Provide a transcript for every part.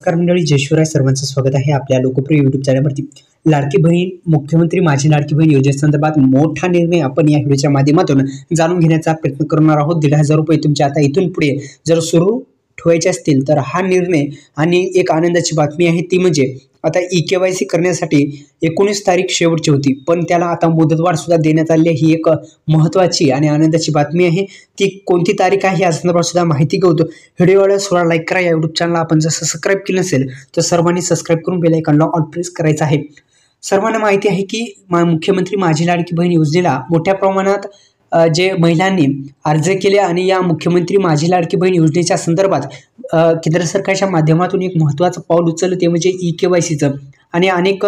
नमस्कार मंडळी, जय शिवराय. सर्वांचं स्वागत आहे आपल्या लोकप्रिय युट्यूब चॅनलवरती. लाडकी बहीण, मुख्यमंत्री माझी लाडकी बहीण योजनेसंदर्भात मोठा निर्णय आपण या व्हिडिओच्या माध्यमातून जाणून घेण्याचा प्रयत्न करणार आहोत. 1,500 रुपये तुमच्या आता इथून पुढे जर सुरू ठेवायचे असतील तर हा निर्णय आणि एक आनंदाची बातमी आहे ती म्हणजे आता EKYC करण्यासाठी 19 तारीख शेवटची होती, पण त्याला आता मुदतवाढ सुद्धा देण्यात आली आहे. ही एक महत्त्वाची आणि आनंदाची बातमी आहे. ती कोणती तारीख आहे या संदर्भात सुद्धा माहिती घेतो. व्हिडिओला थोडा लाईक करा. या युट्यूब चॅनलला आपण जर सबस्क्राईब केलं नसेल तर सर्वांनी सबस्क्राईब करून बेल आयकॉनला ऑल प्रेस करायचं आहे. सर्वांना माहिती आहे की मुख्यमंत्री माझी लाडकी बहीण योजनेला मोठ्या प्रमाणात जे महिलांनी अर्ज केले आणि या मुख्यमंत्री माझी लाडकी बहीण योजनेच्या संदर्भात केंद्र सरकारच्या माध्यमातून एक महत्त्वाचं पाऊल उचललं ते म्हणजे EKYCचं. आणि अनेक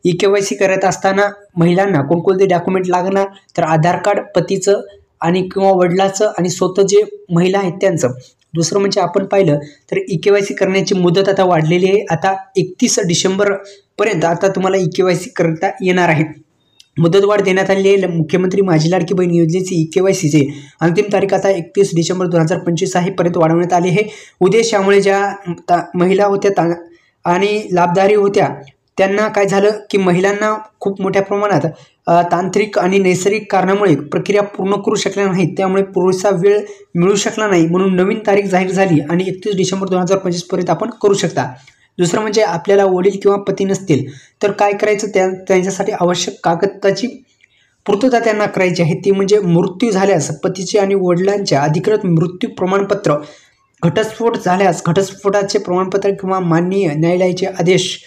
EKYC करत असताना महिलांना कोणकोणते डॉक्युमेंट लागणार तर आधार कार्ड पतीचं आणि किंवा वडिलाचं आणि स्वतः जे महिला आहेत त्यांचं. दुसरं म्हणजे आपण पाहिलं तर EKYC करण्याची मुदत आता वाढलेली आहे. आता 31 डिसेंबरपर्यंत आता तुम्हाला EKYC करता येणार आहे. मुदतवाढ देण्यात आलेली आहे. मुख्यमंत्री माझी लाडकी बहीण योजनेची EKYCची अंतिम तारीख आता 31 डिसेंबर 2025 आहे पर्यंत वाढवण्यात आली आहे. उद्देश यामुळे ज्या महिला होत्या आणि लाभधारी होत्या त्यांना काय झालं की महिलांना खूप मोठ्या प्रमाणात तांत्रिक आणि नैसर्गिक कारणामुळे प्रक्रिया पूर्ण करू शकल्या नाहीत, त्यामुळे पुरेसा वेळ मिळू शकला नाही, म्हणून नवीन तारीख जाहीर झाली आणि 31 डिसेंबर 2025 पर्यंत आपण करू शकता. दुसरं म्हणजे आपल्याला वडील किंवा पती नसतील तर काय करायचं, त्यांच्यासाठी आवश्यक कागदाची पूर्तता त्यांना करायची आहे. ती म्हणजे मृत्यू झाल्यास पतीचे आणि वडिलांच्या अधिकृत मृत्यू प्रमाणपत्र, घटस्फोट झाल्यास घटस्फोटाचे प्रमाणपत्र किंवा माननीय न्यायालयाचे आदेश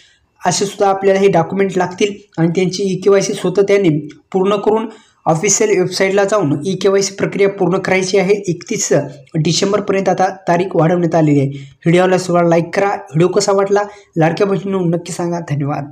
असे सुद्धा आपल्याला हे डॉक्युमेंट लागतील. आणि त्यांची EKYC स्वतः त्यांनी पूर्ण करून ऑफिशियल वेबसाईटला जाऊन EKYC प्रक्रिया पूर्ण करायची आहे. 31 डिसेंबरपर्यंत आता तारीख वाढवण्यात आलेली आहे. व्हिडिओला सुद्धा लाईक करा. व्हिडिओ कसा वाटला लाडक्या बहिणींनो नक्की सांगा. धन्यवाद.